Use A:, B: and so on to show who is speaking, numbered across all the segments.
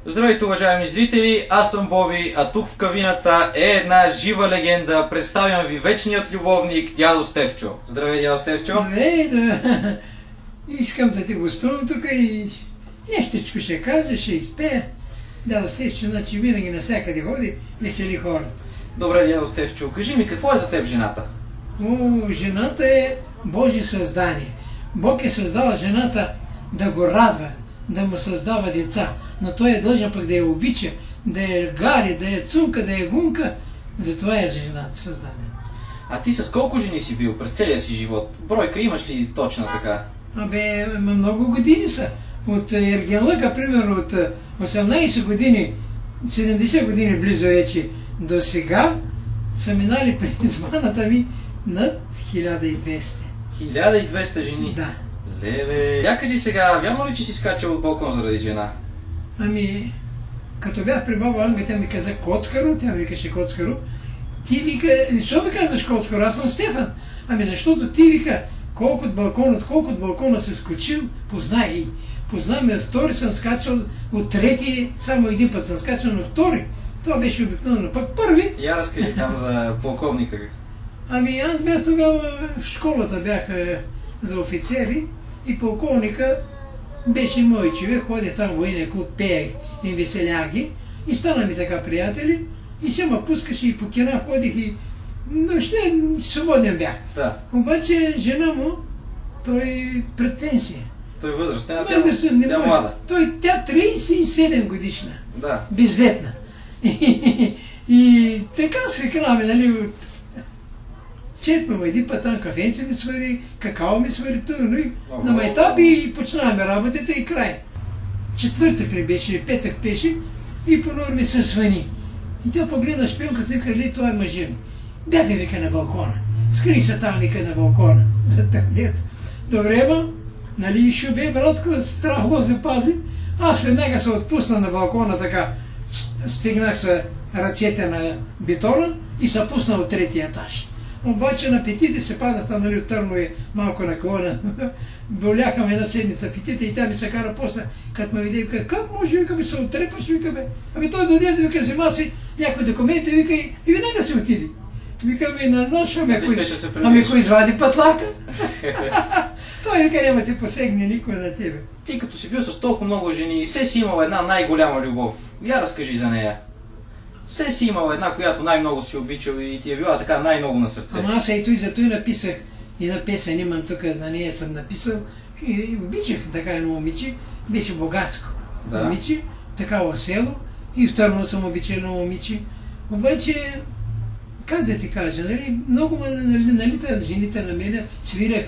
A: Здравейте, уважаеми зрители, аз съм Боби, а тук в кабината е една жива легенда. Представям ви вечният любовник дядо Стефчо. Здравей, дядо Стефчо.
B: Здравей, да. Искам да ти гостувам тук и нещичко ще кажа, ще изпея. Дядо Стефчо, значи винаги навсякъде ходи, весели хора.
A: Добре, дядо Стефчо, кажи ми, какво е за теб жената?
B: Жената е Божие създание. Бог е създал жената да го радва, да му създава деца, но той е длъжен пък да я обича, да я гари, да я цунка, да я гунка. Затова е жената създание.
A: А ти с колко жени си бил през целия си живот? Бройка имаш ли точна така?
B: Много години са. От Ергенлъка, примерно от 18 години, 70 години близо вече до сега, са минали през ваната ми над 1200.
A: 1200 жени?
B: Да.
A: Леле, я кажи сега, вярно ли, че си скачал от балкон заради жена?
B: Като бях при баба Анга, тя ми каза Коцкаро, тя ми викаше Коцкаро. Ти вика, защо ми казваш Коцкаро? Аз съм Стефан. Защото ти вика, колко от балкона се скочил, познай. Познай от втори съм скачал, от трети, само един път съм скачал на втори. Това беше обикновено. Пък първи.
A: Я разкажи там за полковника.
B: Аз бях тогава в школата, бях за офицери и полковника беше мой човек, ходя там в военния клуб, пеех и веселях ги и стана ми така приятели и се ме пускаше и по кина ходих и въобще свободен бях.
A: Да.
B: Обаче жена му, той пред пенсия.
A: Той възрастен, а тя млада.
B: Тя 37 годишна.
A: Да.
B: Бездетна. И така свикнаме, нали, четваме един път там кафенце ми свари, какао ми свари, на майтапи и почнаваме работата и край. Четвъртък ли беше, петък беше и по норми се свани. И тя погледна шпионката и вика, ли, това е мъжа ми. Бягай, вика, на балкона. Скри се там, вика, на балкона. За тъмнет. Добре, нали, шубе, братко, страхово се пази. Аз веднага се отпусна на балкона така. Стигнах се ръцете на бетона и се пусна от третия етаж. Обаче на петите се падах там, нали, от Търно е малко наклона. Боляха ме една седмица петите и тя ми се кара после, като ме види, вика, как може, вика, ми се отрепаш, вика, той дойде, вика, взема си някои документи, вика, и веднага си отиди. Вика, не знаеш, кой извади пътлака. Той вика, няма те посегне никой на тебе.
A: Ти като си бил с толкова много жени, все си имал една най-голяма любов. Я разкажи за нея. Все си имал една, която най-много си обичал и ти е била така най-много на сърце.
B: Аз ето и зато и написах една песен, имам тук, на нея съм написал. И обичах така едно момиче, беше богатско момиче, такава село. И в Търново съм обичал едно момиче. Обаче, как да ти кажа, нали, много налита жените на мене, свирах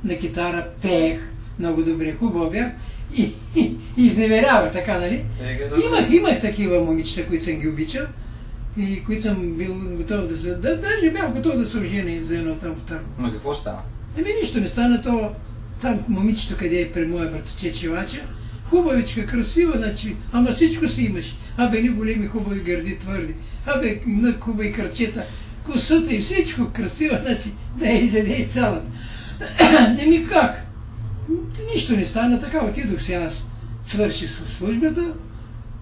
B: на китара, пеех много добре, хубаво бях и изневерява така, нали. Имах такива момичета, които съм ги обичал и които съм бил готов да се... Даже бях готов да се ожени за едно там в Търново.
A: Но какво стана?
B: Нищо не стана, то там момичето, къде е при моя братовче Чевача, хубавичка, красива, значи, ама всичко си имаш. Ни големи, хубави гърди, твърди, хубави кръчета, косата и всичко красива, значи, да я изядеш цялата. Не как. Нищо не стана, така отидох си аз, свърши с службата,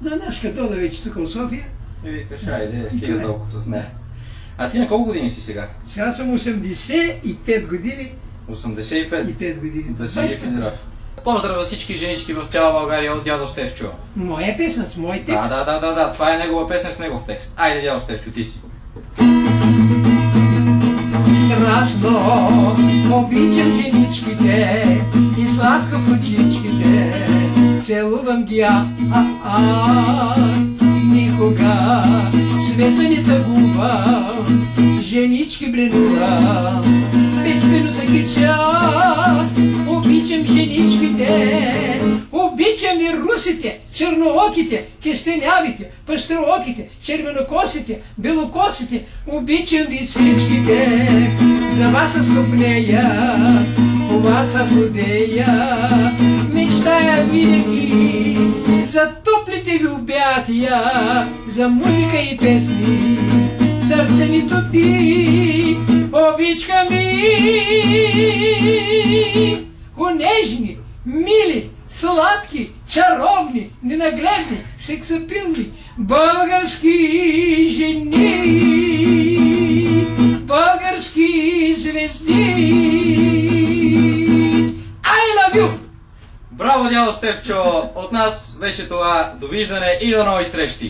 B: на нашка Дода вече тук в София.
A: И викаш, айде, стига толкова с нея. А ти на колко години си сега?
B: Сега съм 85 години.
A: 85
B: години.
A: Да си здрав. Поздрав за всички женички в цяла България от дядо Стефчо.
B: Моя песен с мой текст.
A: Да, това е негова песен с негов текст. Айде, дядо Стефчо, ти си.
B: Страшно обичам женичките и сладко в очичките целувам ги аз. Никога света не тъгувам, женички бленувам, безспирно всеки час. Обичам женичките, обичам и русите, чернооките, кестенявите, пастрооките, червенокосите, белокосите, обичам ви всичките. За вас аз копнея, по вас аз лудея, мечтая винаги за топлите ви обятия, за музика и песни, сърце ми топи, обичка ми. О, нежни, мили, сладки, чаровни, ненагледни, Всеки са пилни. Български жени, български звезди. I love you!
A: Браво, дядо Стефчо! От нас беше това. Довиждане и до нови срещи!